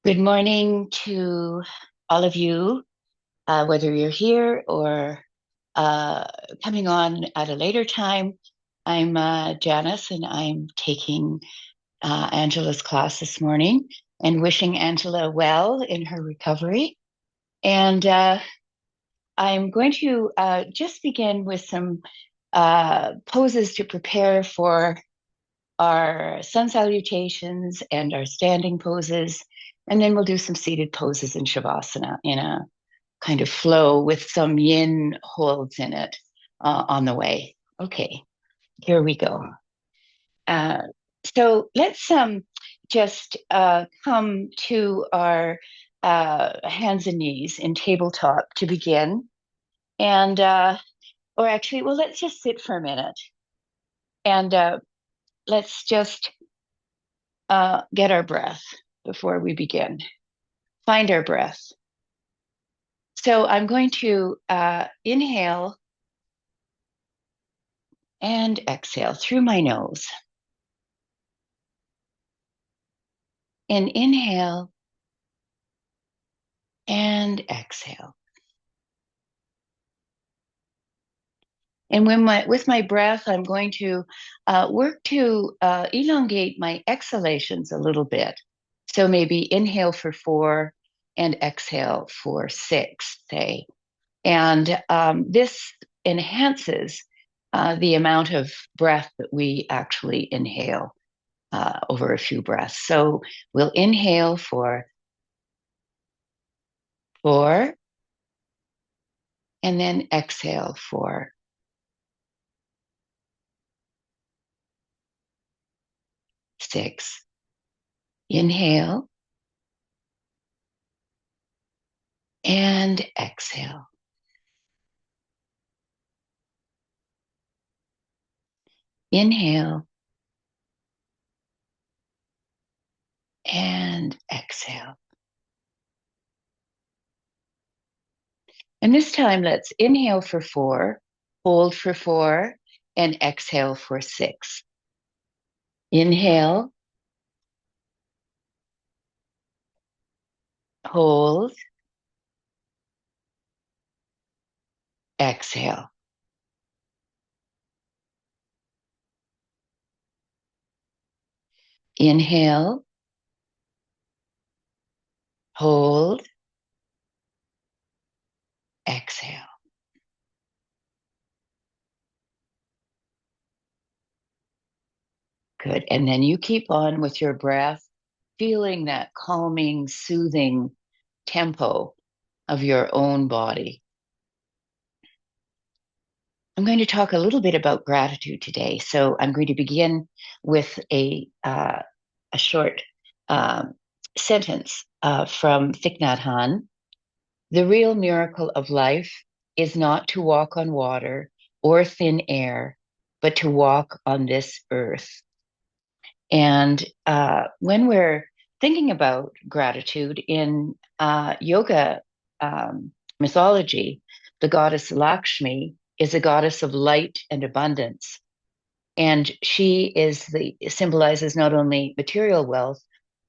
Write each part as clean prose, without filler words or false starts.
Good morning to all of you, whether you're here or uh, coming on at a later time. I'm Janice, and I'm taking Angela's class this morning and wishing Angela well in her recovery. And I'm going to just begin with some poses to prepare for our sun salutations and our standing poses. And then we'll do some seated poses in Shavasana in a kind of flow with some yin holds in it on the way. Okay, here we go. Uh, so let's just come to our hands and knees in tabletop to begin. And, or actually, well, let's just sit for a minute and let's just get our breath before we begin. Find our breath. So I'm going to inhale and exhale through my nose. And inhale and exhale. And with my breath, I'm going to work to elongate my exhalations a little bit. So maybe inhale for 4 and exhale for 6, say. And this enhances the amount of breath that we actually inhale over a few breaths. So we'll inhale for 4 and then exhale for 6. Inhale and exhale. Inhale and exhale. And this time, let's inhale for 4, hold for 4, and exhale for 6. Inhale, hold, exhale. Inhale, hold, exhale. Good. And then you keep on with your breath, feeling that calming, soothing tempo of your own body. I'm going to talk a little bit about gratitude today. So I'm going to begin with a short sentence from Thich Nhat Hanh. The real miracle of life is not to walk on water or thin air, but to walk on this earth. And when we're thinking about gratitude in yoga mythology, the goddess Lakshmi is a goddess of light and abundance. And she symbolizes not only material wealth,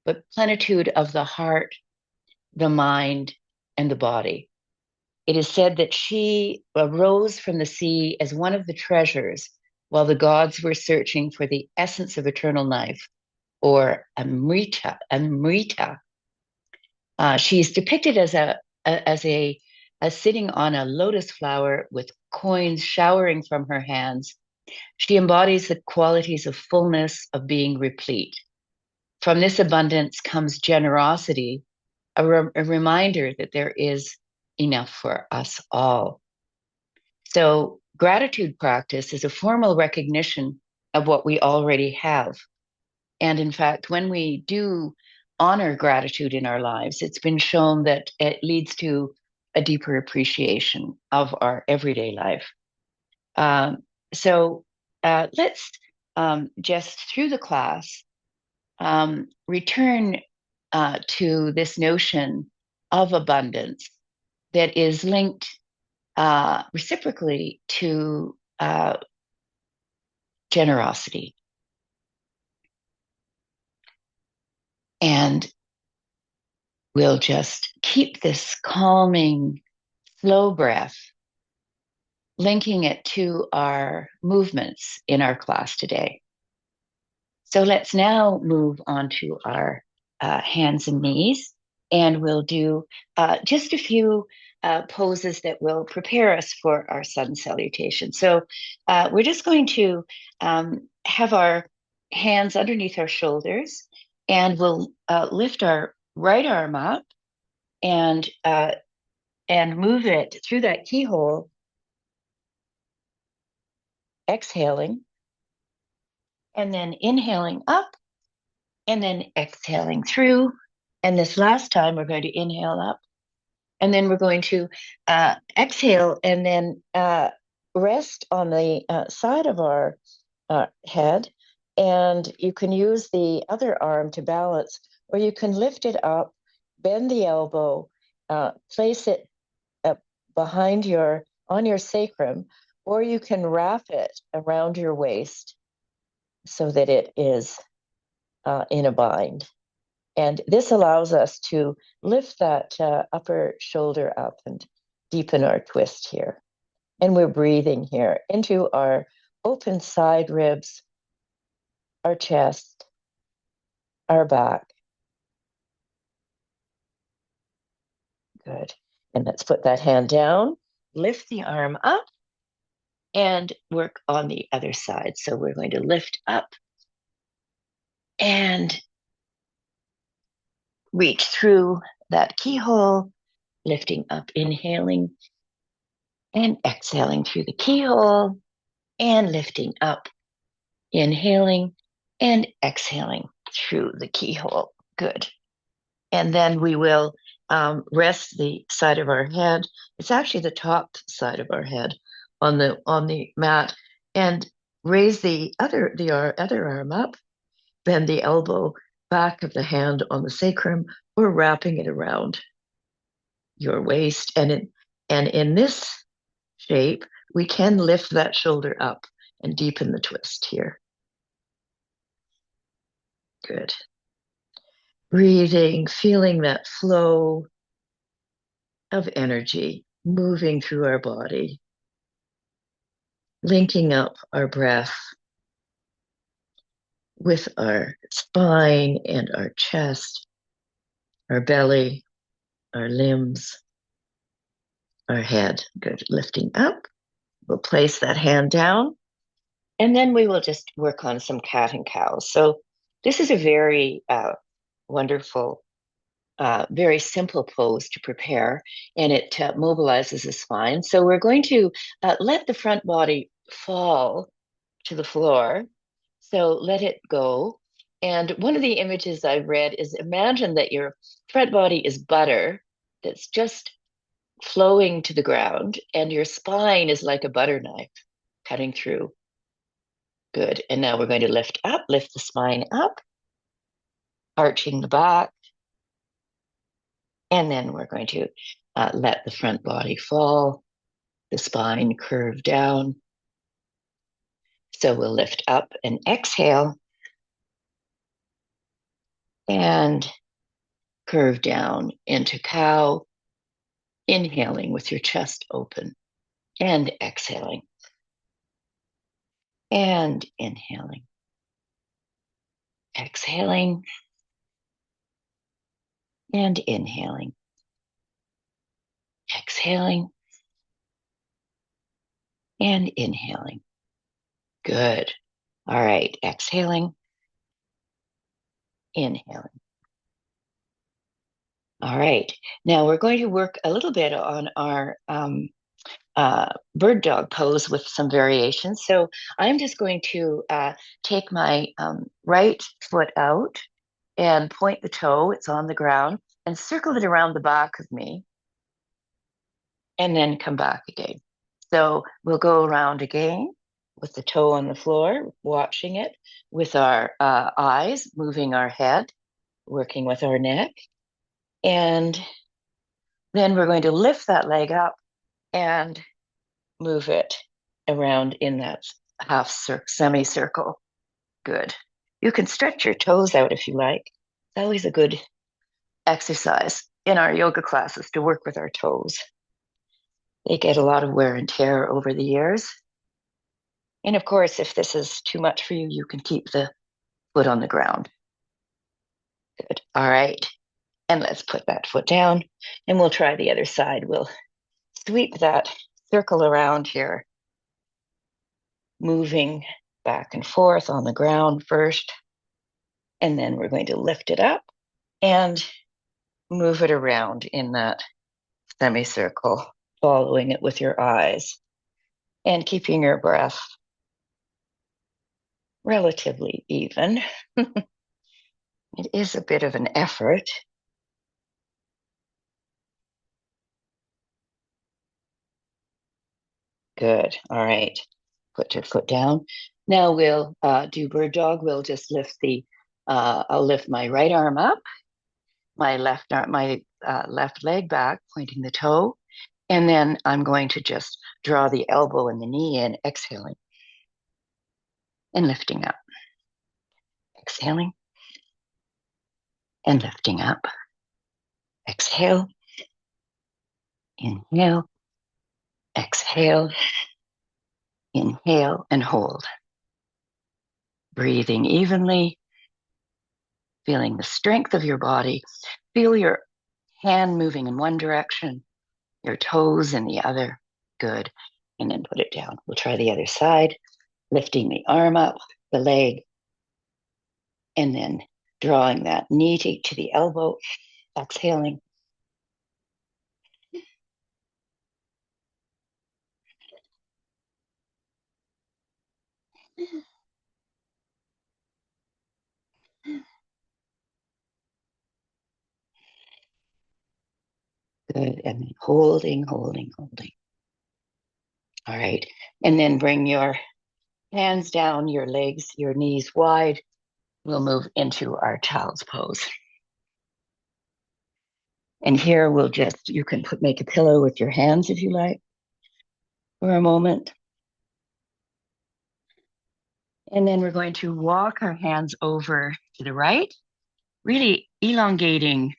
but plenitude of the heart, the mind, and the body. It is said that she arose from the sea as one of the treasures while the gods were searching for the essence of eternal life, or Amrita. She's depicted as sitting on a lotus flower with coins showering from her hands. She embodies the qualities of fullness, of being replete. From this abundance comes generosity, a reminder that there is enough for us all. So gratitude practice is a formal recognition of what we already have. And in fact, when we do honor gratitude in our lives, it's been shown that it leads to a deeper appreciation of our everyday life. So let's just through the class return to this notion of abundance that is linked reciprocally to generosity. And we'll just keep this calming, slow breath, linking it to our movements in our class today. So let's now move on to our hands and knees, and we'll do just a few poses that will prepare us for our sun salutation. So we're just going to have our hands underneath our shoulders, and we'll lift our right arm up and move it through that keyhole, exhaling, and then inhaling up, and then exhaling through. And this last time, we're going to inhale up, and then we're going to exhale, and then rest on the side of our head. And you can use the other arm to balance, or you can lift it up, bend the elbow, place it behind on your sacrum, or you can wrap it around your waist so that it is in a bind. And this allows us to lift that upper shoulder up and deepen our twist here. And we're breathing here into our open side ribs, our chest, our back. Good. And let's put that hand down, lift the arm up, and work on the other side. So we're going to lift up and reach through that keyhole, lifting up, inhaling, and exhaling through the keyhole, and lifting up, inhaling, and exhaling through the keyhole. Good. And then we will rest the side of our head. It's actually the top side of our head on the mat, and raise the other arm up, bend the elbow, back of the hand on the sacrum, or wrapping it around your waist. And in this shape, we can lift that shoulder up and deepen the twist here. Good. Breathing, feeling that flow of energy moving through our body, linking up our breath with our spine and our chest, our belly, our limbs, our head. Good. Lifting up. We'll place that hand down, and then we will just work on some cat and cows. So this is a very wonderful, very simple pose to prepare, and it mobilizes the spine. So we're going to let the front body fall to the floor. So let it go. And one of the images I've read is, imagine that your front body is butter that's just flowing to the ground, and your spine is like a butter knife cutting through. Good. And now we're going to lift the spine up, arching the back. And then we're going to let the front body fall, the spine curve down. So we'll lift up and exhale, and curve down into cow, inhaling with your chest open, and exhaling, and inhaling, exhaling, and inhaling, exhaling, and inhaling. Good. All right, exhaling, inhaling. All right, now we're going to work a little bit on our bird dog pose with some variations. So I'm just going to take my right foot out and point the toe, it's on the ground, and circle it around the back of me, and then come back again. So we'll go around again with the toe on the floor, watching it with our eyes, moving our head, working with our neck. And then we're going to lift that leg up and move it around in that semicircle. Good. You can stretch your toes out if you like. It's always a good exercise. in our yoga classes to work with our toes. They get a lot of wear and tear over the years. And of course, if this is too much for you, you can keep the foot on the ground. Good. All right. And let's put that foot down and we'll try the other side. We'll sweep that circle around here, moving back and forth on the ground first. And then we're going to lift it up and move it around in that semicircle, following it with your eyes and keeping your breath relatively even. It is a bit of an effort. Good. All right. Put your foot down. Now we'll do bird dog. We'll just lift I'll lift my right arm up, my left leg back, pointing the toe. And then I'm going to just draw the elbow and the knee in, exhaling and lifting up. Exhaling and lifting up. Exhale. Inhale. Exhale. Inhale and hold. Breathing evenly. Feeling the strength of your body. Feel your hand moving in one direction, your toes in the other. Good. And then put it down. We'll try the other side. Lifting the arm up, the leg, and then drawing that knee to the elbow. Exhaling. Good. And then holding. All right. And then bring your hands down, your legs, your knees wide. We'll move into our child's pose. And here you can make a pillow with your hands if you like for a moment. And then we're going to walk our hands over to the right, really elongating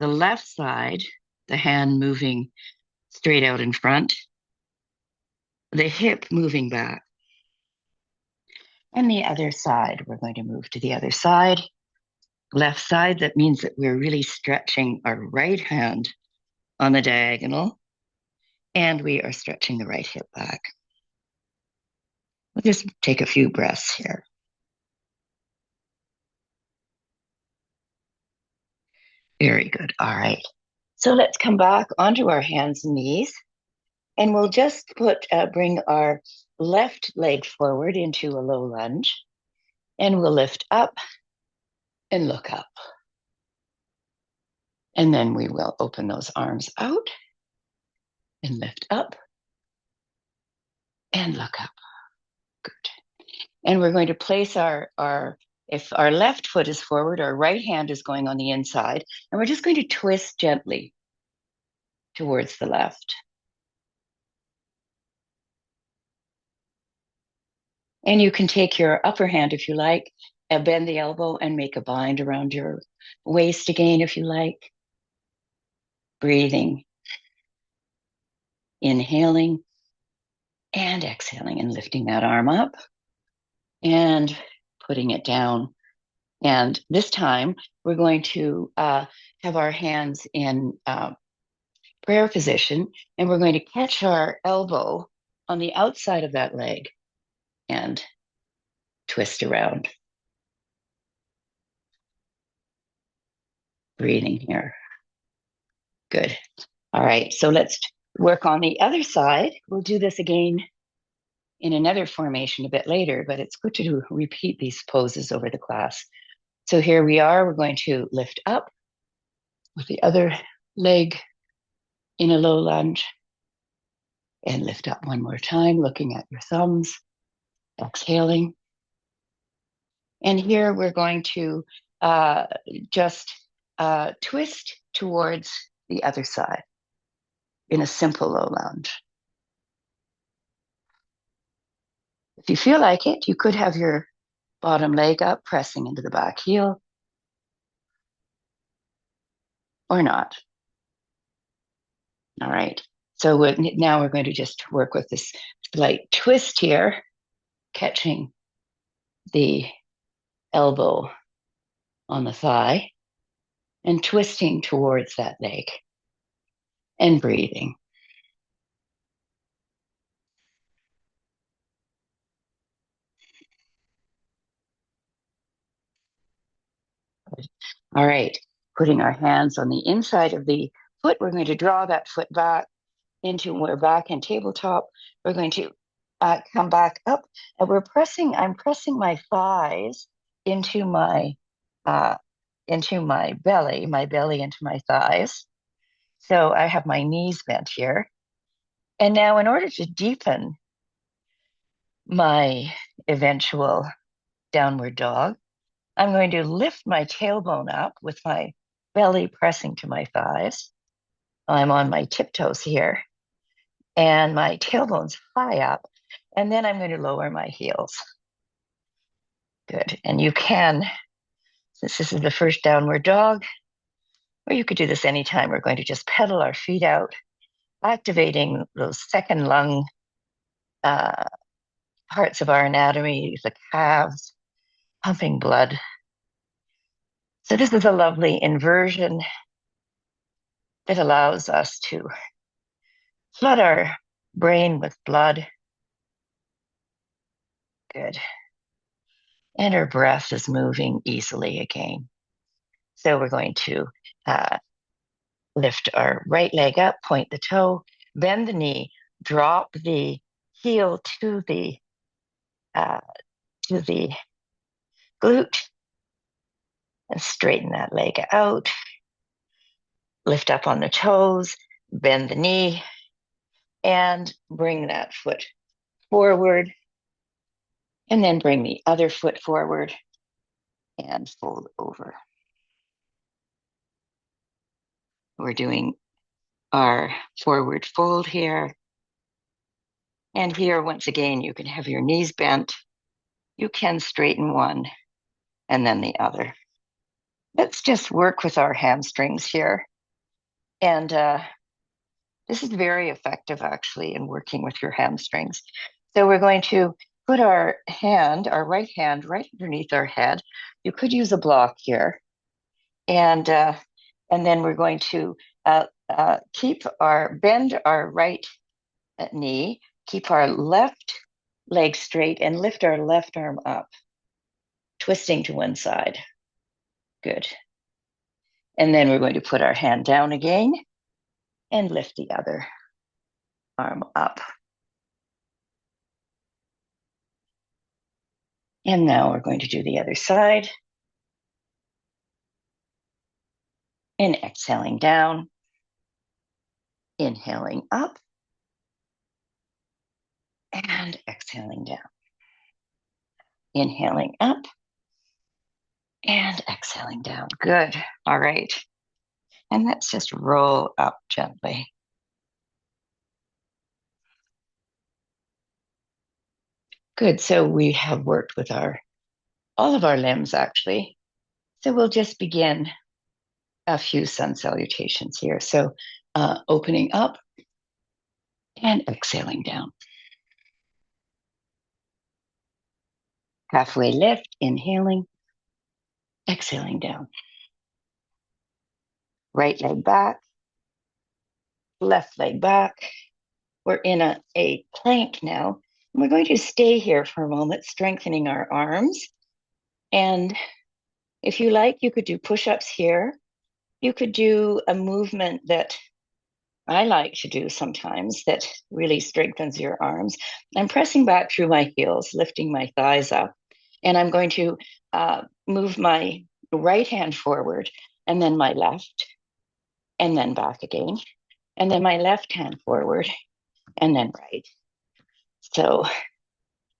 the left side, the hand moving straight out in front, the hip moving back. And the other side, we're going to move to the other side, left side. That means that we're really stretching our right hand on the diagonal, and we are stretching the right hip back. We'll just take a few breaths here. Very good. All right. So let's come back onto our hands and knees, and we'll just bring our left leg forward into a low lunge, and we'll lift up and look up. And then we will open those arms out and lift up and look up. Good. And we're going to place if our left foot is forward, our right hand is going on the inside, and we're just going to twist gently towards the left. And you can take your upper hand if you like, and bend the elbow and make a bind around your waist again if you like. Breathing, inhaling and exhaling and lifting that arm up and putting it down. And this time we're going to have our hands in prayer position, and we're going to catch our elbow on the outside of that leg and twist around. Breathing here. Good. All right, so let's work on the other side. We'll do this again in another formation a bit later, but it's good to repeat these poses over the class. So here we are. We're going to lift up with the other leg in a low lunge and lift up one more time, looking at your thumbs, exhaling. And here we're going to just twist towards the other side in a simple low lunge. If you feel like it, you could have your bottom leg up, pressing into the back heel, or not. All right. So now we're going to just work with this slight twist here, catching the elbow on the thigh and twisting towards that leg and breathing. All right. Putting our hands on the inside of the foot, we're going to draw that foot back into, we're back in tabletop. We're going to come back up and I'm pressing my thighs into uh, my belly into my thighs. So I have my knees bent here. And now in order to deepen my eventual downward dog, I'm going to lift my tailbone up with my belly pressing to my thighs. I'm on my tiptoes here and my tailbone's high up. And then I'm going to lower my heels. Good. And you can, since this is the first downward dog, or you could do this anytime, we're going to just pedal our feet out, activating those second lung parts of our anatomy, the calves, pumping blood. So this is a lovely inversion that allows us to flood our brain with blood. Good. And our breath is moving easily again. So we're going to lift our right leg up, point the toe, bend the knee, drop the heel to the glute, and straighten that leg out. Lift up on the toes, bend the knee, and bring that foot forward. And then bring the other foot forward and fold over. We're doing our forward fold here. And here, once again, you can have your knees bent. You can straighten one and then the other. Let's just work with our hamstrings here. And this is very effective, actually, in working with your hamstrings. So we're going to put our right hand, right underneath our head. You could use a block here. And then we're going to bend our right knee, keep our left leg straight, and lift our left arm up, twisting to one side. Good. And then we're going to put our hand down again and lift the other arm up. And now we're going to do the other side. And exhaling down, inhaling up, and exhaling down. Inhaling up and exhaling down. Good. All right. And let's just roll up gently. Good. So we have worked with all of our limbs, actually. So we'll just begin a few sun salutations here. So opening up and exhaling down. Halfway lift, inhaling, exhaling down. Right leg back, left leg back. We're in a plank now. We're going to stay here for a moment, strengthening our arms. And if you like, you could do push-ups here. You could do a movement that I like to do sometimes that really strengthens your arms. I'm pressing back through my heels, lifting my thighs up. And I'm going to move my right hand forward and then my left, and then back again. And then my left hand forward and then right. So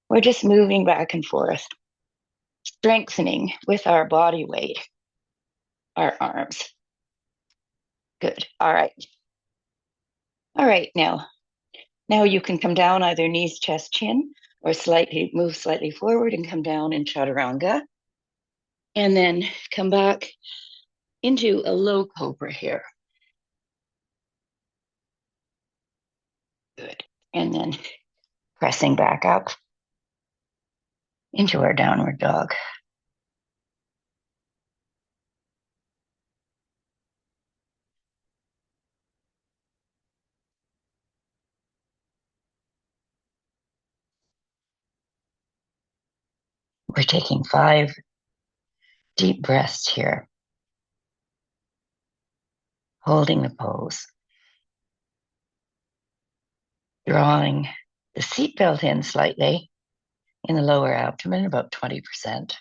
we're just moving back and forth, strengthening with our body weight, our arms. Good. All right. All right. Now you can come down either knees, chest, chin, or move slightly forward and come down in chaturanga. And then come back into a low cobra here. Good. And then pressing back up into our downward dog. We're taking 5 deep breaths here, holding the pose, drawing the seatbelt in slightly in the lower abdomen, about 20%,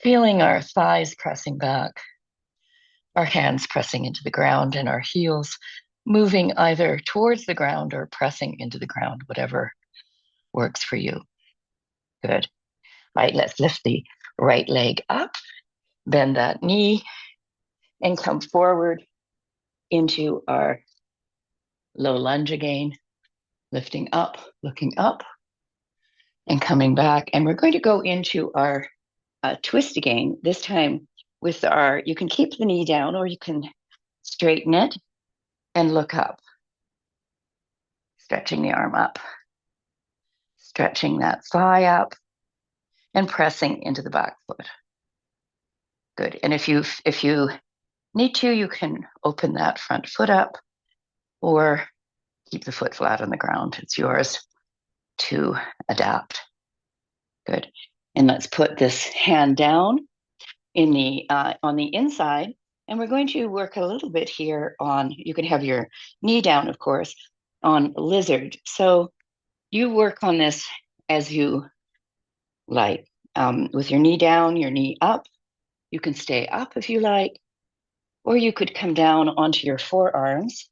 feeling our thighs pressing back, our hands pressing into the ground, and our heels moving either towards the ground or pressing into the ground, whatever works for you. Good. Right, let's lift the right leg up, bend that knee, and come forward into our low lunge again, lifting up, looking up, and coming back. And we're going to go into our twist again, this time with our, you can keep the knee down or you can straighten it and look up, stretching the arm up, stretching that thigh up, and pressing into the back foot. Good. And if you need to, you can open that front foot up or keep the foot flat on the ground. It's yours to adapt. Good. And let's put this hand down in the on the inside, and we're going to work a little bit here on, you can have your knee down, of course, on lizard. So you work on this as you like, with your knee down, your knee up. You can stay up if you like, or you could come down onto your forearms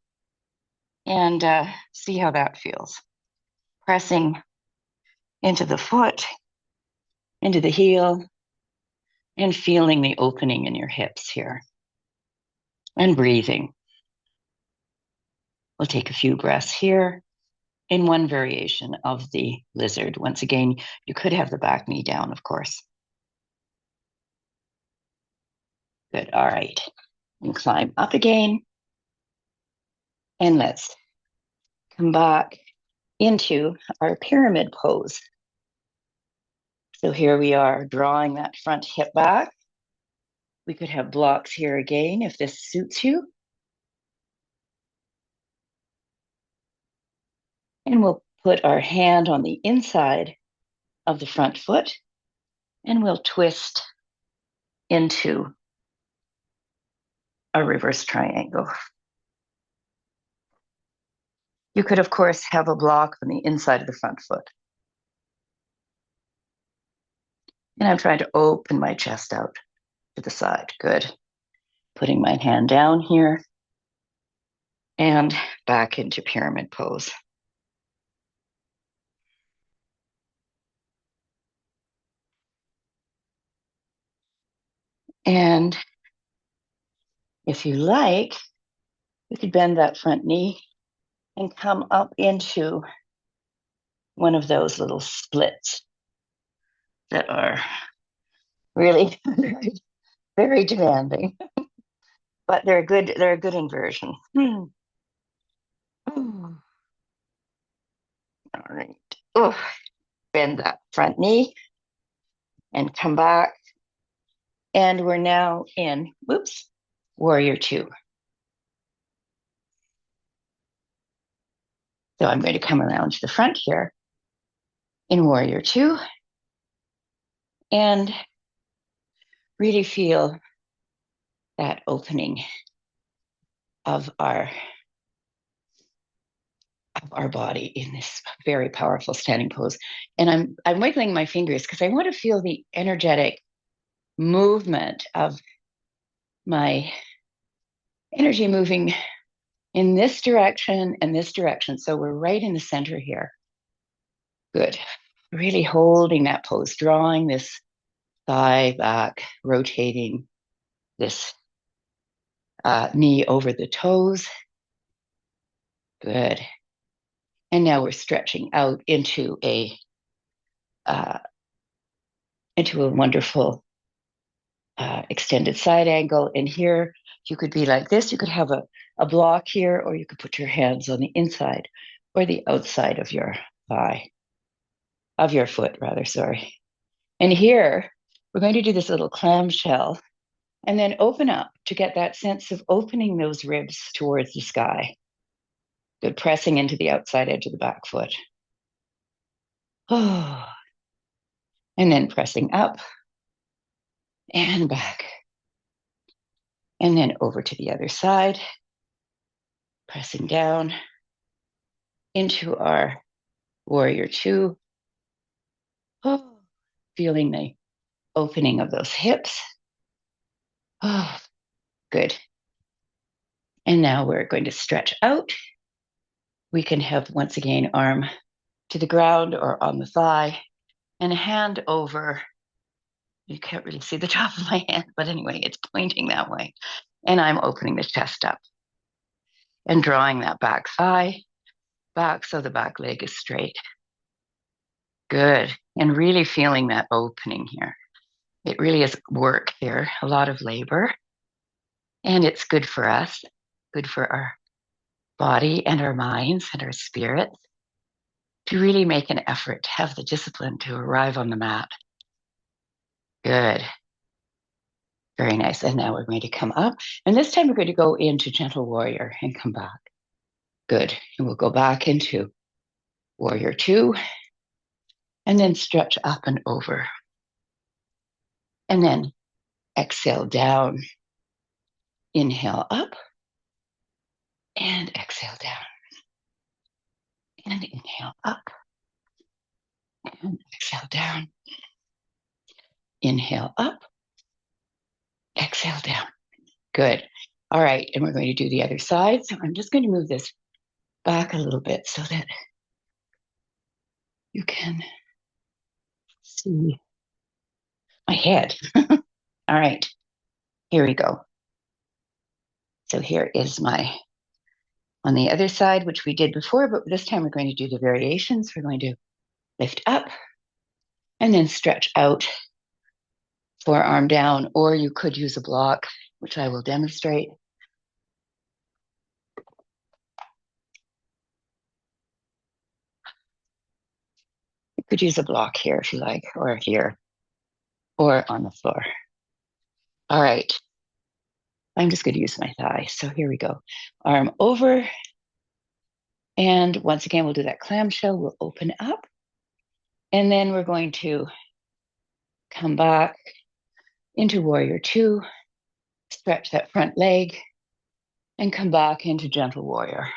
and see how that feels. Pressing into the foot, into the heel, and feeling the opening in your hips here. And breathing. We'll take a few breaths here in one variation of the lizard. Once again, you could have the back knee down, of course. Good. All right. And climb up again. And let's come back into our pyramid pose. So here we are, drawing that front hip back. We could have blocks here again if this suits you. And we'll put our hand on the inside of the front foot and we'll twist into a reverse triangle. You could, of course, have a block on the inside of the front foot. And I'm trying to open my chest out to the side. Good. Putting my hand down here and back into pyramid pose. And if you like, we could bend that front knee and come up into one of those little splits that are really very demanding, but they're a good inversion. All right. Oh, bend that front knee and come back. And we're now in, warrior 2. So I'm going to come around to the front here in warrior 2 and really feel that opening of our body in this very powerful standing pose. And I'm wiggling my fingers because I want to feel the energetic movement of my energy moving in this direction and this direction. So we're right in the center here. Good. Really holding that pose, drawing this thigh back, rotating this knee over the toes. Good. And now we're stretching out into a wonderful extended side angle. And here you could be like this. You could have a block here, or you could put your hands on the inside or the outside of your thigh, of your foot, rather, sorry. And here, we're going to do this little clamshell and then open up to get that sense of opening those ribs towards the sky. Good, pressing into the outside edge of the back foot. Oh. And then pressing up and back. And then over to the other side, pressing down into our warrior two. Oh, feeling the opening of those hips. Oh, good. And now we're going to stretch out. We can have, once again, arm to the ground or on the thigh and a hand over. You can't really see the top of my hand, but anyway, it's pointing that way. And I'm opening the chest up and drawing that back thigh back so the back leg is straight. Good. And really feeling that opening here. It really is work here, a lot of labor. And it's good for us, good for our body and our minds and our spirits to really make an effort to have the discipline to arrive on the mat. Good. Very nice. And now we're going to come up. And this time we're going to go into gentle warrior and come back. Good. And we'll go back into warrior two and then stretch up and over. And then exhale down. Inhale up and exhale down. And inhale up and exhale down. Inhale up, exhale down. Good. All right. And we're going to do the other side. So I'm just going to move this back a little bit so that you can see my head. All right. Here we go. So here is my, on the other side, which we did before, but this time we're going to do the variations. We're going to lift up and then stretch out, forearm down, or you could use a block, which I will demonstrate. You could use a block here if you like, or here, or on the floor. All right. I'm just going to use my thigh. So here we go. Arm over. And once again, we'll do that clamshell. We'll open up. And then we're going to come back into warrior two, stretch that front leg, and come back into gentle warrior.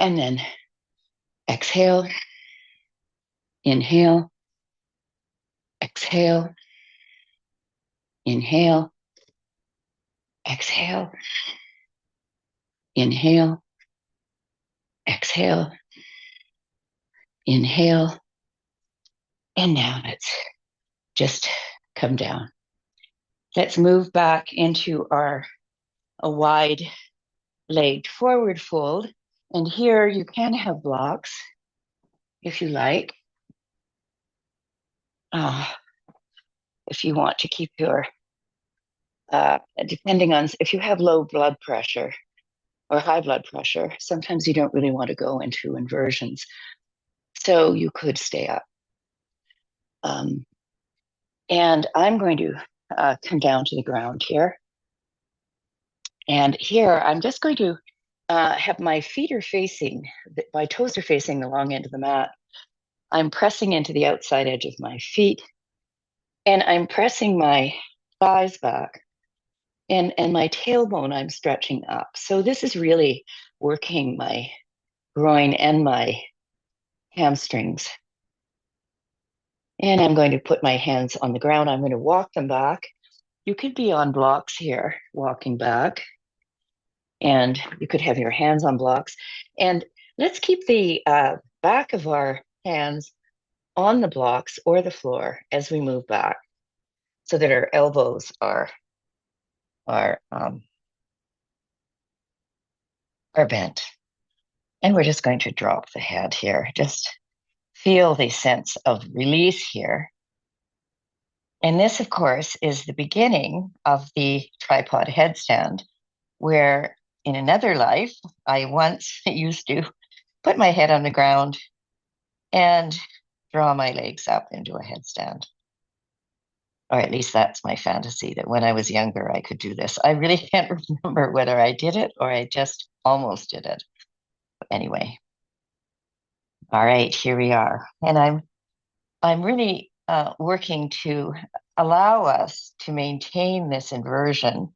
And then exhale, inhale, exhale, inhale, exhale, inhale, exhale, inhale. And now let's just come down. Let's move back into a wide legged forward fold. And here you can have blocks if you like. If you want to keep your, depending on if you have low blood pressure or high blood pressure, sometimes you don't really want to go into inversions. So you could stay up. And I'm going to come down to the ground here. And here I'm just going to have my feet are facing, my toes are facing the long end of the mat. I'm pressing into the outside edge of my feet. And I'm pressing my thighs back. And my tailbone I'm stretching up. So this is really working my groin and my hamstrings. And I'm going to put my hands on the ground. I'm going to walk them back. You could be on blocks here, walking back. And you could have your hands on blocks. And let's keep the back of our hands on the blocks or the floor as we move back so that our elbows are bent. And we're just going to drop the head here. Just feel the sense of release here. And this, of course, is the beginning of the tripod headstand, where in another life, I once used to put my head on the ground and draw my legs up into a headstand. Or at least that's my fantasy, that when I was younger, I could do this. I really can't remember whether I did it or I just almost did it. But anyway, all right, here we are. And I'm really working to allow us to maintain this inversion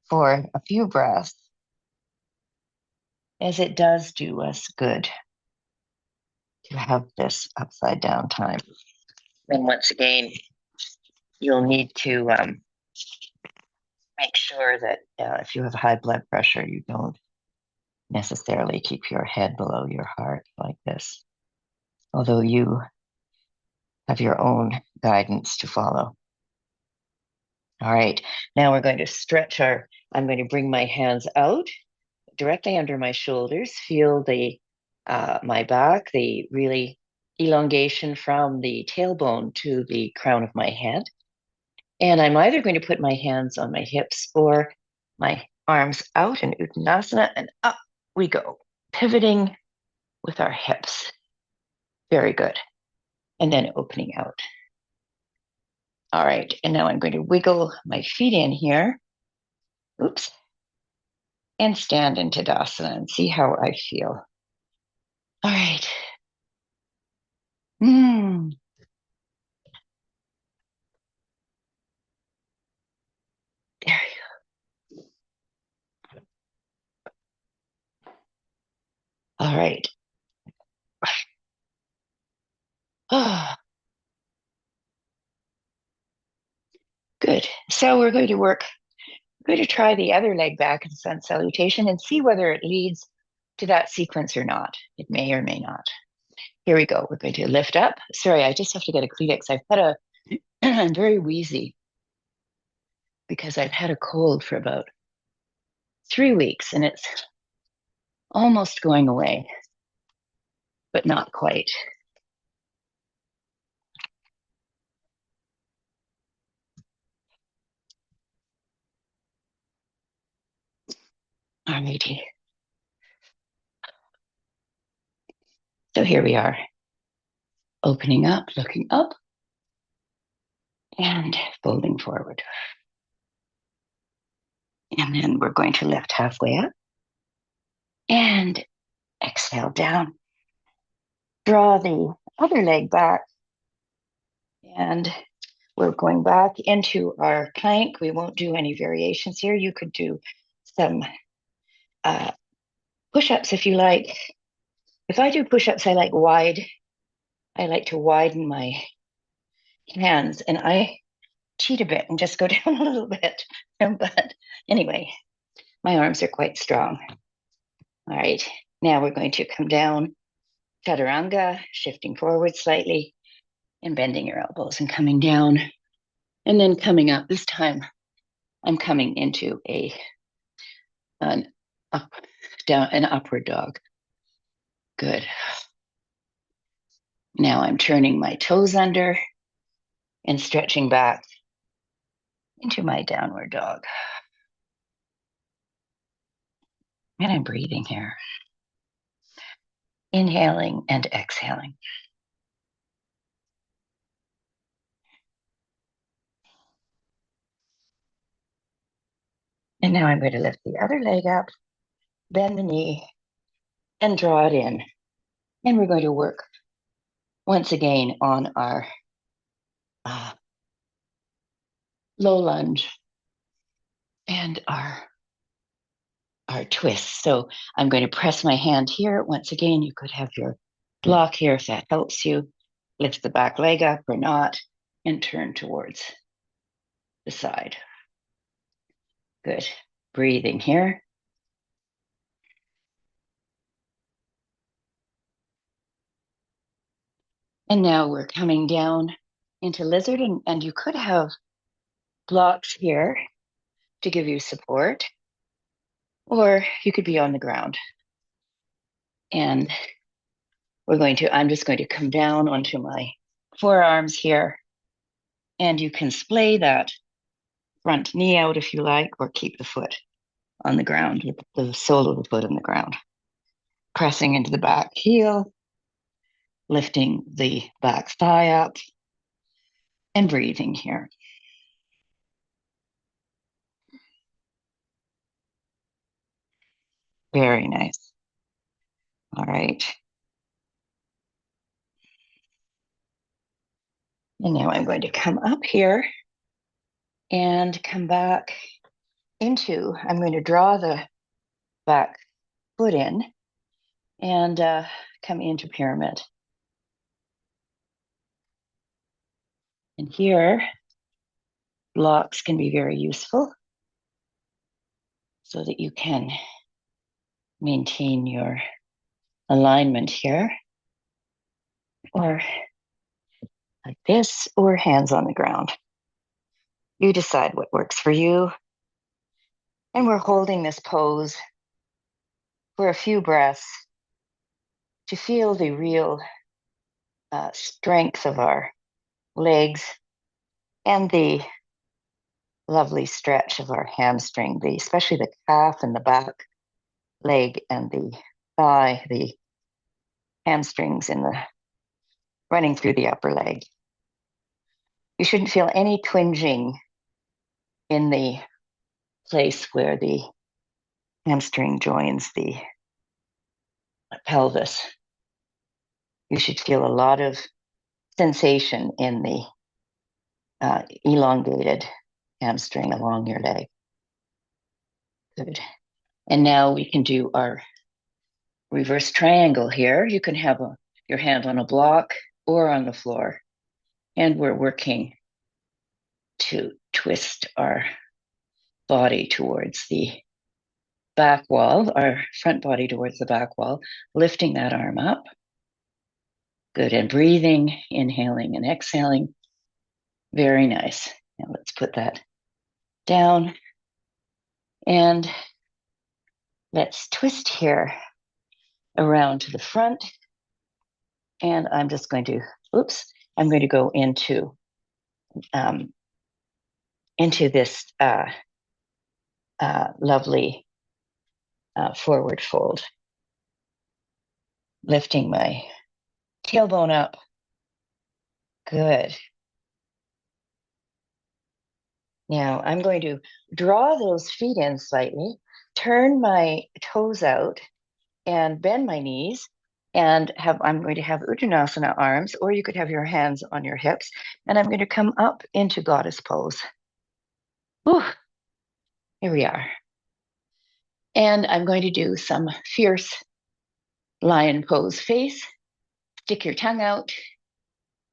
for a few breaths, as it does do us good to have this upside down time. And once again, you'll need to make sure that if you have high blood pressure, you don't necessarily keep your head below your heart like this, although you have your own guidance to follow. All right, now we're going to stretch I'm going to bring my hands out directly under my shoulders. Feel my back, the really elongation from the tailbone to the crown of my head. And I'm either going to put my hands on my hips or my arms out in Uttanasana, and up we go, pivoting with our hips. Very good. And then opening out. All right, and now I'm going to wiggle my feet in here. Oops. And stand in Tadasana and see how I feel. All right. There you go. All right. Oh, good. So we're going to try the other leg back in sun salutation and see whether it leads to that sequence or not. It may or may not. Here we go. We're going to lift up. Sorry, I just have to get a Kleenex. I'm very wheezy because I've had a cold for about 3 weeks and it's almost going away, but not quite. Alrighty. So here we are, opening up, looking up, and folding forward. And then we're going to lift halfway up and exhale down. Draw the other leg back. And we're going back into our plank. We won't do any variations here. You could do some push-ups if you like. If I do push-ups, I like to widen my hands, and I cheat a bit and just go down a little bit. But anyway, my arms are quite strong. All right, now we're going to come down, chaturanga, shifting forward slightly and bending your elbows and coming down, and then coming up. This time I'm coming into an upward dog. Good. Now I'm turning my toes under and stretching back into my downward dog. And I'm breathing here. Inhaling and exhaling. And now I'm going to lift the other leg up, bend the knee, and draw it in. And we're going to work once again on our low lunge and our twist. So I'm going to press my hand here. Once again, you could have your block here if that helps you. Lift the back leg up or not, and turn towards the side. Good. Breathing here. And now we're coming down into lizard, and you could have blocks here to give you support, or you could be on the ground. And I'm just going to come down onto my forearms here, and you can splay that front knee out if you like, or keep the foot on the ground with the sole of the foot on the ground. Pressing into the back heel, lifting the back thigh up, and breathing here. Very nice. All right. And now I'm going to come up here and come back into, I'm going to draw the back foot in and come into pyramid. And here, blocks can be very useful so that you can maintain your alignment here, or like this, or hands on the ground. You decide what works for you. And we're holding this pose for a few breaths to feel the real strength of our legs and the lovely stretch of our hamstring, especially the calf and the back leg and the thigh, the hamstrings in the running through the upper leg. You shouldn't feel any twinging in the place where the hamstring joins the pelvis. You should feel a lot of sensation in the elongated hamstring along your leg. Good. And now we can do our reverse triangle here. You can have your hand on a block or on the floor. And we're working to twist our body towards the back wall, our front body towards the back wall, lifting that arm up. Good. And breathing, inhaling and exhaling. Very nice. Now let's put that down. And let's twist here around to the front. And I'm just going to, I'm going to go into this lovely forward fold. Lifting my tailbone up. Good. Now I'm going to draw those feet in slightly, turn my toes out, and bend my knees. And I'm going to have Uttanasana arms, or you could have your hands on your hips. And I'm going to come up into goddess pose. Whew. Here we are. And I'm going to do some fierce lion pose face. Stick your tongue out,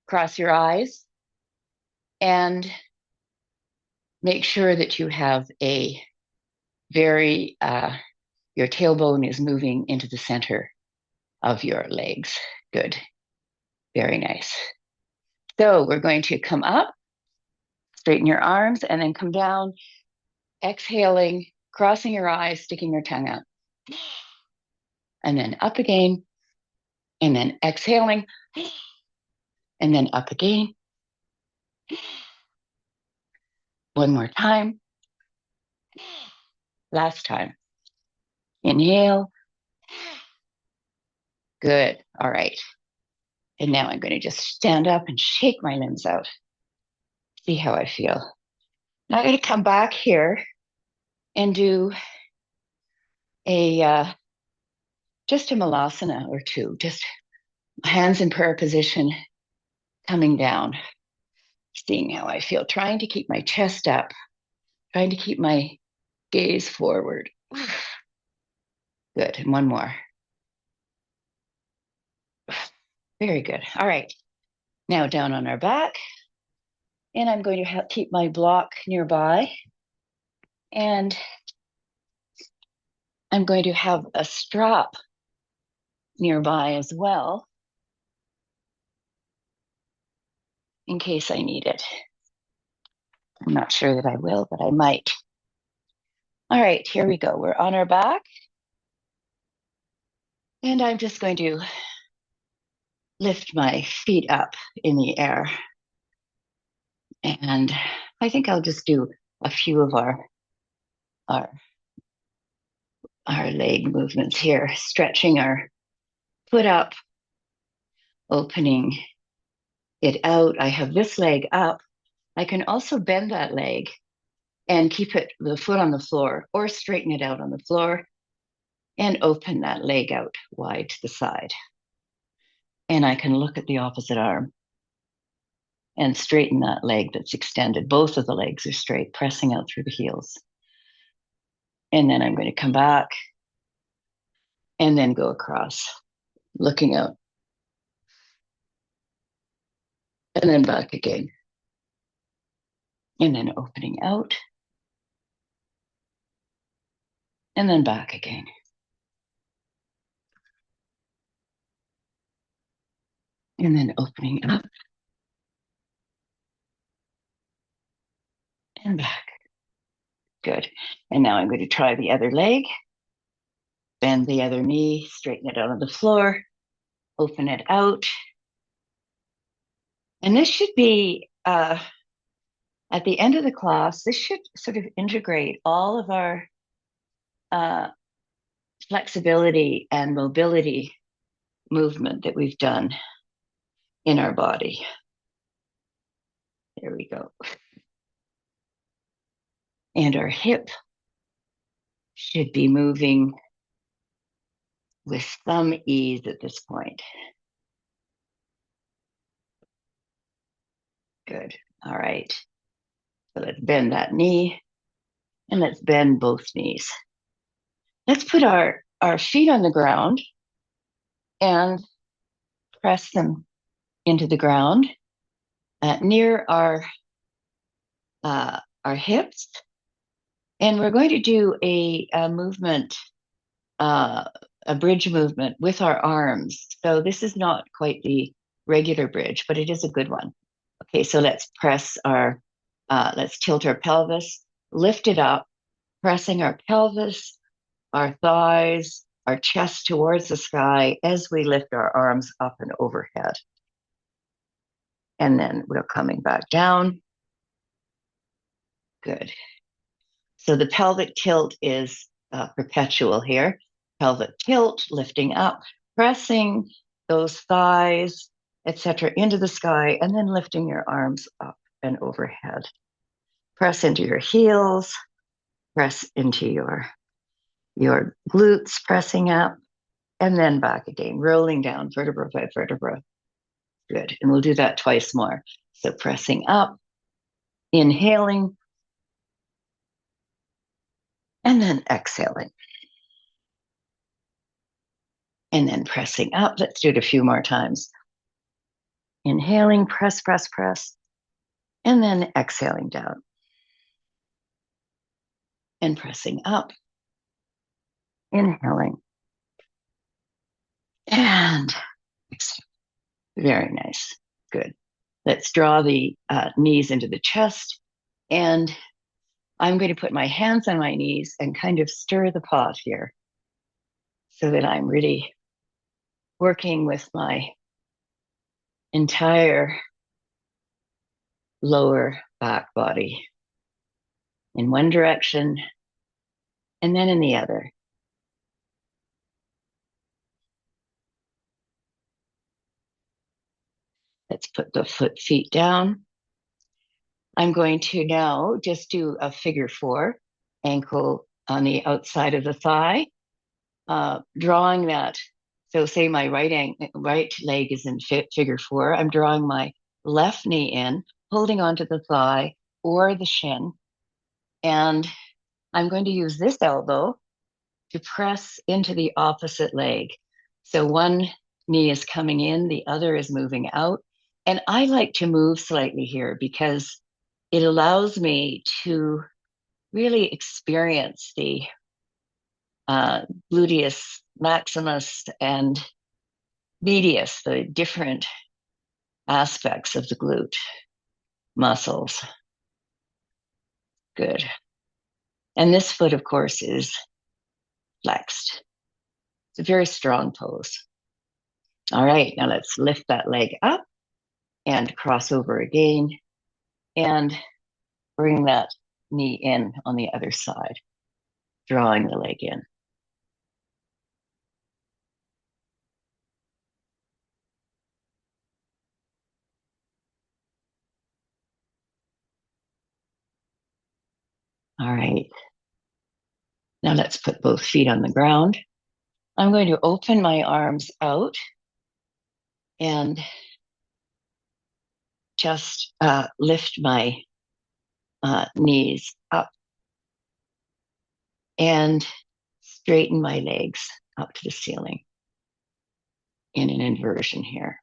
cross your eyes, and make sure that you have a very, your tailbone is moving into the center of your legs. Good. Very nice. So we're going to come up, straighten your arms, and then come down, exhaling, crossing your eyes, sticking your tongue out. And then up again, and then exhaling, and then up again. One more time. Last time. Inhale. Good. All right. And now I'm going to just stand up and shake my limbs out. See how I feel. Now I'm going to come back here and do just a malasana or two, just hands in prayer position, coming down, seeing how I feel, trying to keep my chest up, trying to keep my gaze forward. Good. And one more. Very good. All right. Now down on our back. And I'm going to keep my block nearby. And I'm going to have a strap nearby as well, in case I need it. I'm not sure that I will, but I might. All right, here we go. We're on our back. And I'm just going to lift my feet up in the air. And I think I'll just do a few of our our leg movements here, stretching our foot up, opening it out. I have this leg up. I can also bend that leg and keep the foot on the floor, or straighten it out on the floor and open that leg out wide to the side. And I can look at the opposite arm and straighten that leg that's extended. Both of the legs are straight, pressing out through the heels. And then I'm going to come back and then go across, looking out, and then back again. And then opening out, and then back again. And then opening up and back. Good. And now I'm going to try the other leg. Bend the other knee, straighten it out on the floor, open it out. And this should be, at the end of the class, this should sort of integrate all of our flexibility and mobility movement that we've done in our body. There we go. And our hip should be moving with some ease at this point. Good. All right. So let's bend that knee and let's bend both knees. Let's put our feet on the ground and press them into the ground near our hips. And we're going to do a movement, a bridge movement with our arms. So this is not quite the regular bridge, but it is a good one. Okay, so let's let's tilt our pelvis, lift it up, pressing our pelvis, our thighs, our chest towards the sky as we lift our arms up and overhead. And then we're coming back down. Good. So the pelvic tilt is perpetual here. Pelvic tilt, lifting up, pressing those thighs, etc., into the sky, and then lifting your arms up and overhead. Press into your heels, press into your glutes, pressing up, and then back again, rolling down vertebra by vertebra. Good. And we'll do that twice more. So pressing up, inhaling, and then exhaling. And then pressing up. Let's do it a few more times. Inhaling, press, press, press, and then exhaling down. And pressing up, inhaling, and exhaling. Very nice. Good. Let's draw the knees into the chest. And I'm going to put my hands on my knees and kind of stir the pot here so that I'm really working with my entire lower back body in one direction and then in the other. Let's put the feet down. I'm going to now just do a figure 4, ankle on the outside of the thigh, drawing that. So say my right leg is in figure 4. I'm drawing my left knee in, holding onto the thigh or the shin. And I'm going to use this elbow to press into the opposite leg. So one knee is coming in, the other is moving out. And I like to move slightly here because it allows me to really experience the gluteus maximus and medius, the different aspects of the glute muscles. Good. And this foot, of course, is flexed. It's a very strong pose. All right, now let's lift that leg up and cross over again and bring that knee in on the other side, drawing the leg in. All right. Now let's put both feet on the ground. I'm going to open my arms out and just lift my knees up and straighten my legs up to the ceiling in an inversion here.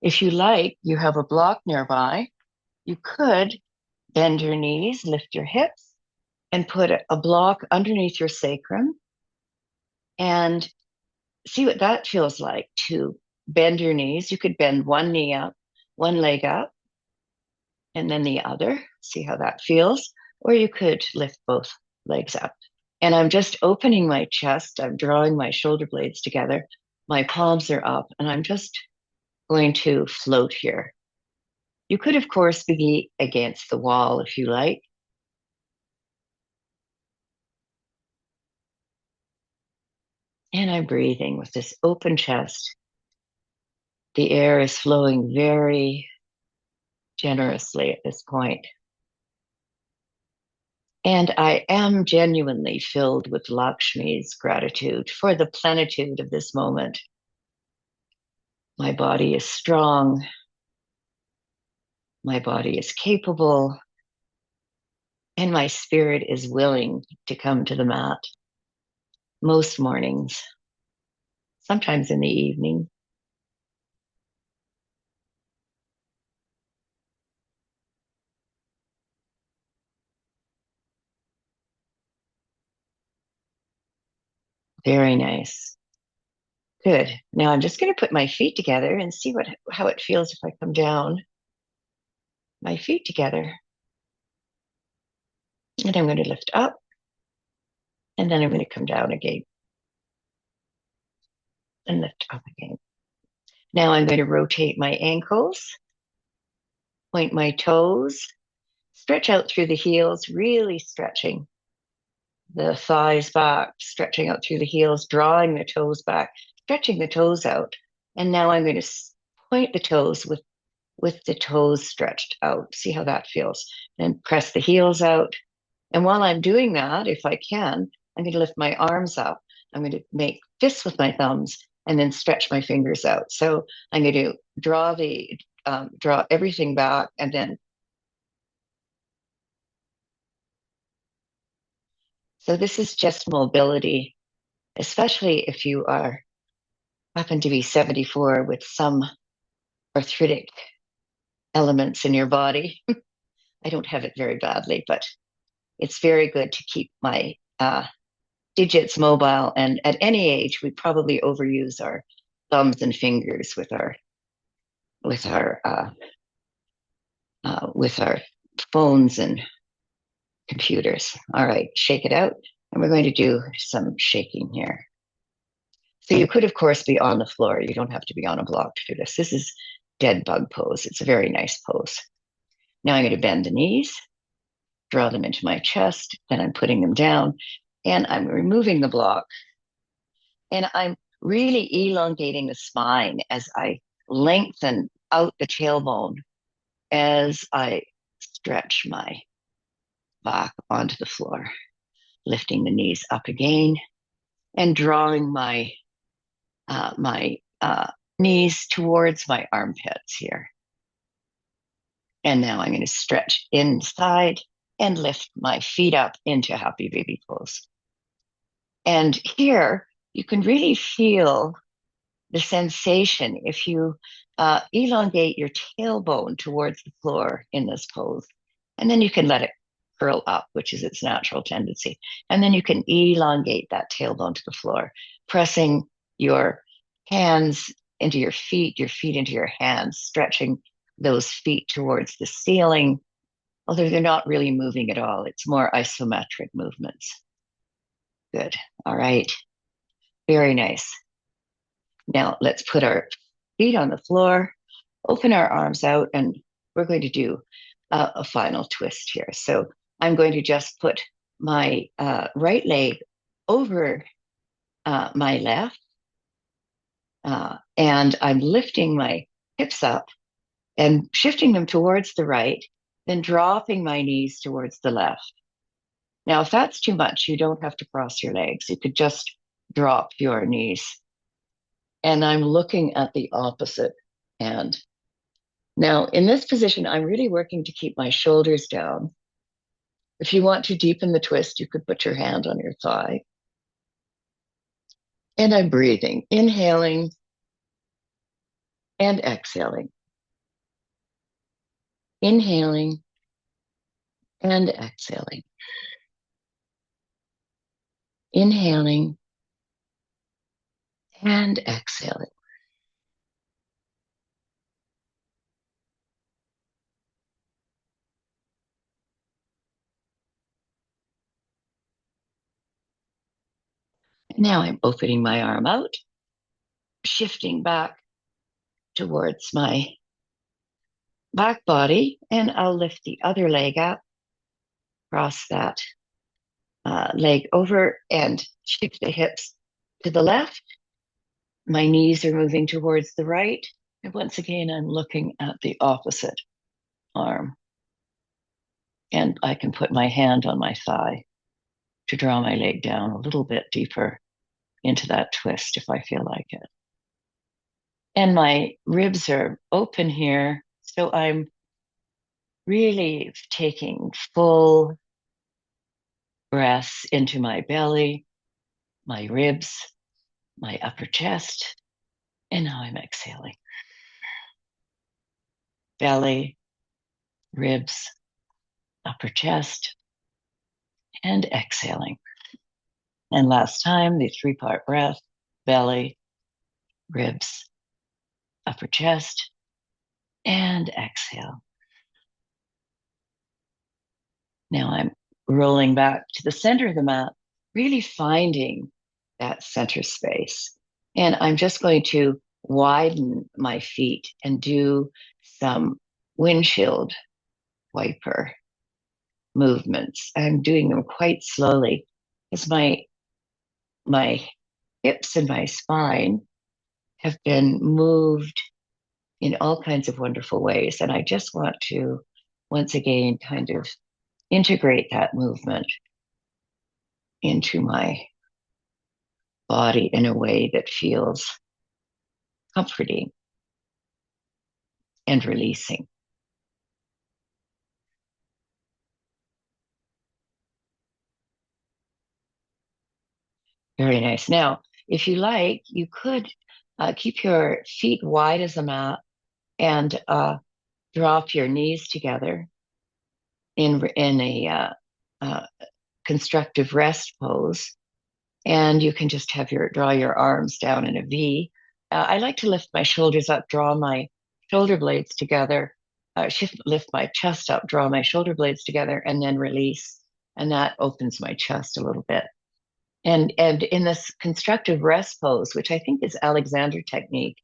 If you like, you have a block nearby, you could bend your knees, lift your hips, and put a block underneath your sacrum and see what that feels like to bend your knees. You could bend one knee up, one leg up, and then the other. See how that feels. Or you could lift both legs up. And I'm just opening my chest. I'm drawing my shoulder blades together. My palms are up, and I'm just going to float here. You could, of course, be against the wall if you like. And I'm breathing with this open chest. The air is flowing very generously at this point. And I am genuinely filled with Lakshmi's gratitude for the plenitude of this moment. My body is strong. My body is capable. And my spirit is willing to come to the mat most mornings, sometimes in the evening. Very nice. Good. Now I'm just going to put my feet together and see how it feels if I come down. My feet together. And I'm going to lift up. And then I'm going to come down again. And lift up again. Now I'm going to rotate my ankles, point my toes, stretch out through the heels, really stretching the thighs back, stretching out through the heels, drawing the toes back, stretching the toes out. And now I'm going to point the toes with the toes stretched out. See how that feels. And press the heels out. And while I'm doing that, if I can, I'm going to lift my arms up. I'm going to make fists with my thumbs and then stretch my fingers out. So I'm going to draw everything back and then. So this is just mobility, especially if you happen to be 74 with some arthritic elements in your body. I don't have it very badly, but it's very good to keep my digits mobile. And at any age, we probably overuse our thumbs and fingers with our phones and computers. All right, shake it out. And we're going to do some shaking here. So you could, of course, be on the floor. You don't have to be on a block to do this. This is dead bug pose. It's a very nice pose. Now I'm going to bend the knees, draw them into my chest, then I'm putting them down, and I'm removing the block. And I'm really elongating the spine as I lengthen out the tailbone as I stretch my back onto the floor, lifting the knees up again and drawing my knees towards my armpits here. And now I'm going to stretch inside and lift my feet up into happy baby pose. And here you can really feel the sensation if you elongate your tailbone towards the floor in this pose. And then you can let it curl up, which is its natural tendency. And then you can elongate that tailbone to the floor, pressing your hands into your feet into your hands, stretching those feet towards the ceiling, although they're not really moving at all. It's more isometric movements. Good. All right. Very nice. Now let's put our feet on the floor, open our arms out, and we're going to do a final twist here. So I'm going to just put my right leg over my left, and I'm lifting my hips up and shifting them towards the right, then dropping my knees towards the left. Now, if that's too much, you don't have to cross your legs. You could just drop your knees. And I'm looking at the opposite hand. Now, in this position, I'm really working to keep my shoulders down. If you want to deepen the twist, you could put your hand on your thigh. And I'm breathing, inhaling and exhaling. Inhaling and exhaling. Inhaling and exhaling. Now I'm opening my arm out, shifting back towards my back body, and I'll lift the other leg up, cross that leg over, and shift the hips to the left. My knees are moving towards the right. And once again, I'm looking at the opposite arm. And I can put my hand on my thigh to draw my leg down a little bit deeper into that twist if I feel like it. And my ribs are open here. So I'm really taking full breaths into my belly, my ribs, my upper chest. And now I'm exhaling. Belly, ribs, upper chest, and exhaling. And last time, the 3-part breath, belly, ribs, upper chest, and exhale. Now I'm rolling back to the center of the mat, really finding that center space. And I'm just going to widen my feet and do some windshield wiper movements. I'm doing them quite slowly as my hips and my spine have been moved in all kinds of wonderful ways. And I just want to, once again, kind of integrate that movement into my body in a way that feels comforting and releasing. Very nice. Now, if you like, you could keep your feet wide as a mat and drop your knees together in a constructive rest pose. And you can just have draw your arms down in a V. I like to lift my shoulders up, draw my shoulder blades together, lift my chest up, draw my shoulder blades together, and then release. And that opens my chest a little bit. And in this constructive rest pose, which I think is Alexander technique,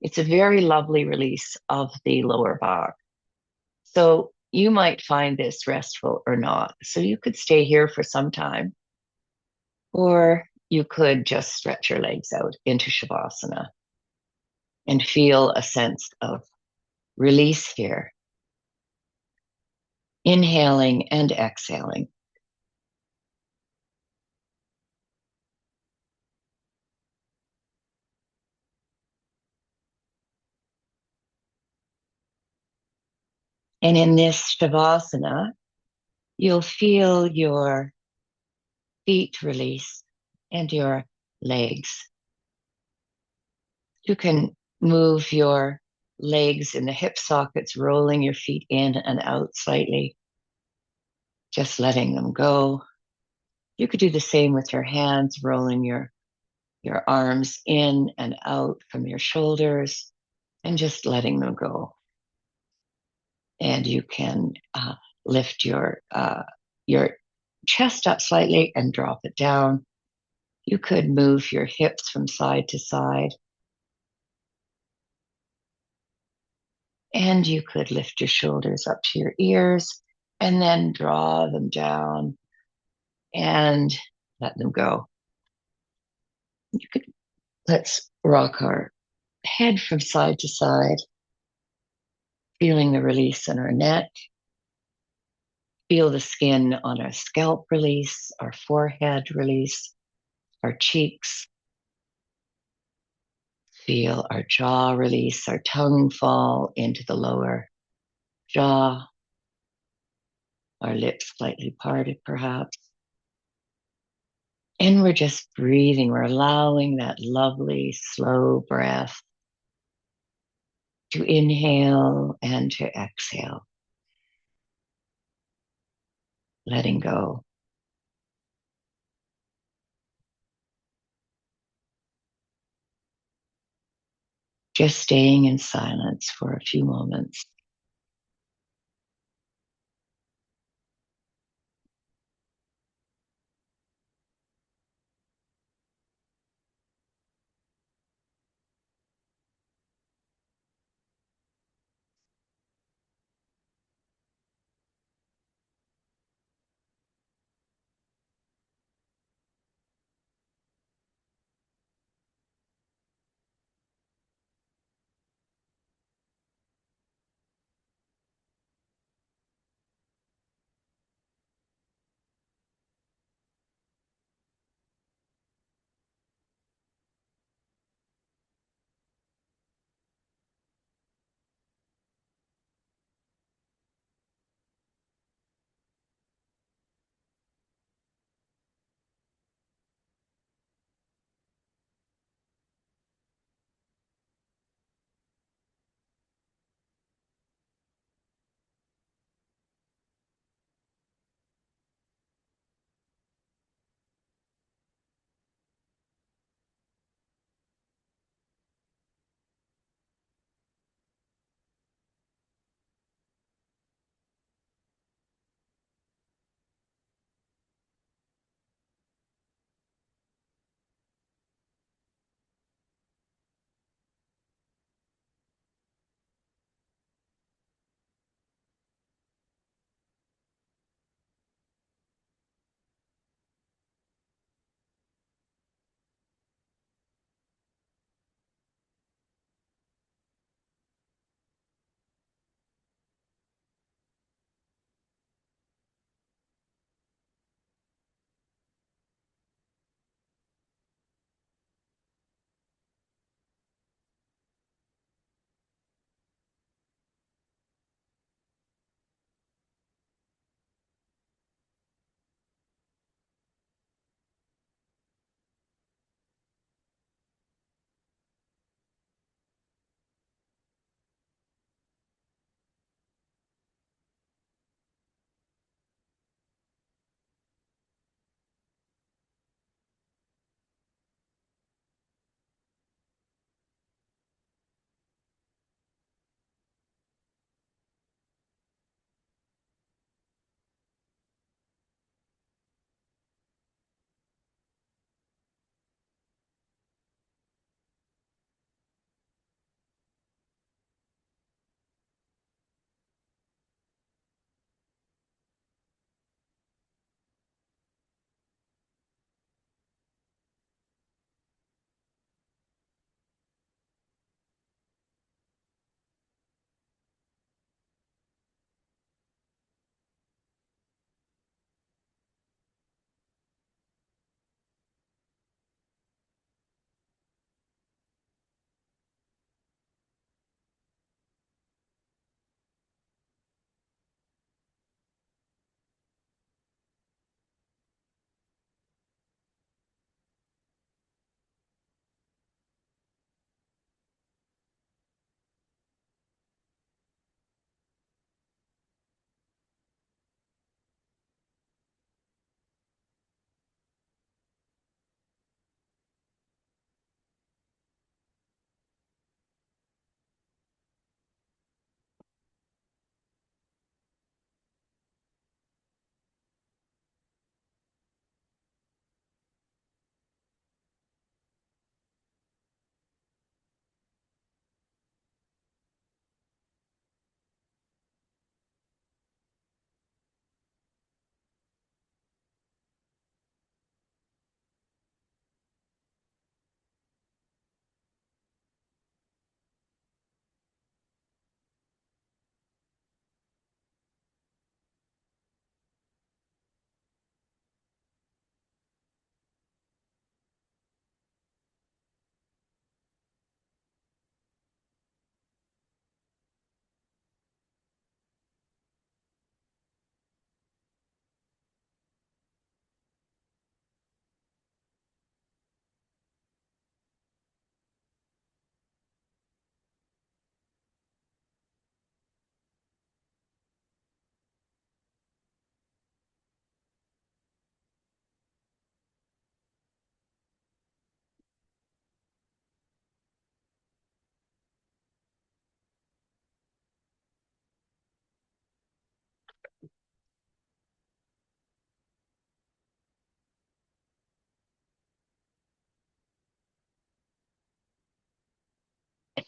it's a very lovely release of the lower back. So you might find this restful or not. So you could stay here for some time, or you could just stretch your legs out into Shavasana and feel a sense of release here. Inhaling and exhaling. And in this Shavasana, you'll feel your feet release and your legs. You can move your legs in the hip sockets, rolling your feet in and out slightly, just letting them go. You could do the same with your hands, rolling your arms in and out from your shoulders and just letting them go. And you can lift your chest up slightly and drop it down. You could move your hips from side to side. And you could lift your shoulders up to your ears and then draw them down and let them go. Let's rock our head from side to side. Feeling the release in our neck. Feel the skin on our scalp release, our forehead release, our cheeks. Feel our jaw release, our tongue fall into the lower jaw, our lips slightly parted perhaps. And we're just breathing. We're allowing that lovely, slow breath to inhale and to exhale. Letting go. Just staying in silence for a few moments.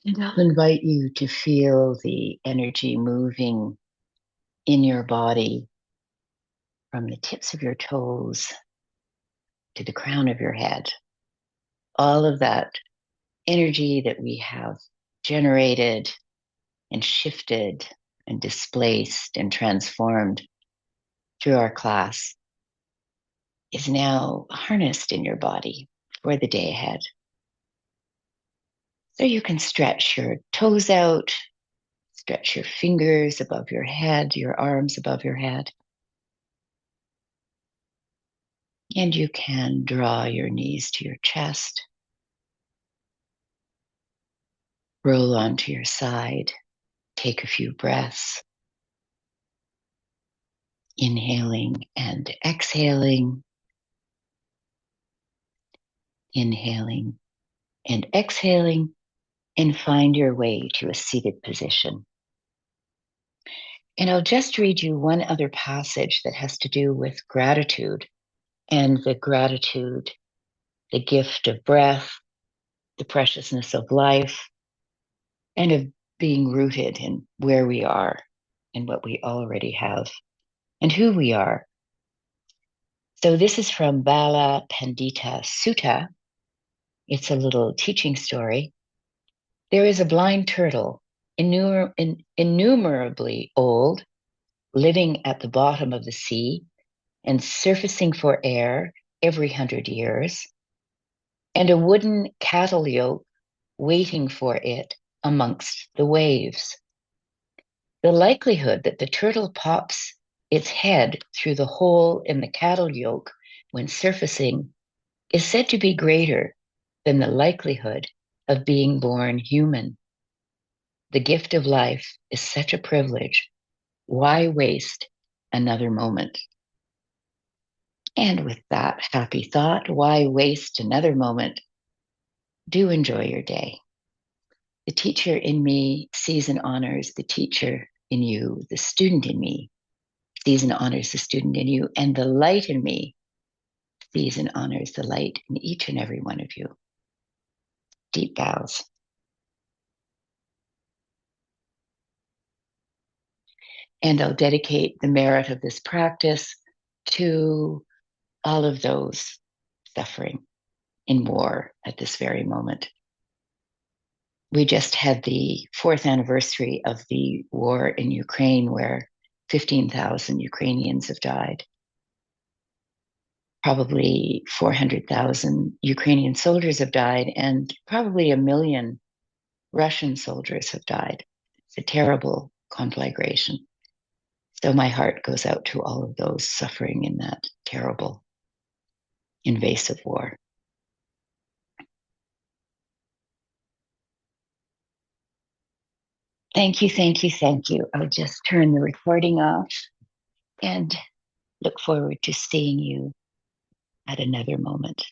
And I'll invite you to feel the energy moving in your body from the tips of your toes to the crown of your head. All of that energy that we have generated and shifted and displaced and transformed through our class is now harnessed in your body for the day ahead. So you can stretch your toes out, stretch your fingers above your head, your arms above your head. And you can draw your knees to your chest, roll onto your side, take a few breaths, inhaling and exhaling, inhaling and exhaling, and find your way to a seated position. And I'll just read you one other passage that has to do with gratitude and the gratitude, the gift of breath, the preciousness of life, and of being rooted in where we are and what we already have and who we are. So this is from Bala Pandita Sutta. It's a little teaching story. There is a blind turtle, innumerably old, living at the bottom of the sea and surfacing for air every 100 years, and a wooden cattle yoke waiting for it amongst the waves. The likelihood that the turtle pops its head through the hole in the cattle yoke when surfacing is said to be greater than the likelihood of being born human. The gift of life is such a privilege. Why waste another moment? And with that happy thought, why waste another moment? Do enjoy your day. The teacher in me sees and honors the teacher in you. The student in me sees and honors the student in you. And the light in me sees and honors the light in each and every one of you. Deep bows. And I'll dedicate the merit of this practice to all of those suffering in war at this very moment. We just had the 4th anniversary of the war in Ukraine, where 15,000 Ukrainians have died. Probably 400,000 Ukrainian soldiers have died, and probably 1 million Russian soldiers have died. It's a terrible conflagration. So my heart goes out to all of those suffering in that terrible, invasive war. Thank you, thank you, thank you. I'll just turn the recording off and look forward to seeing you at another moment.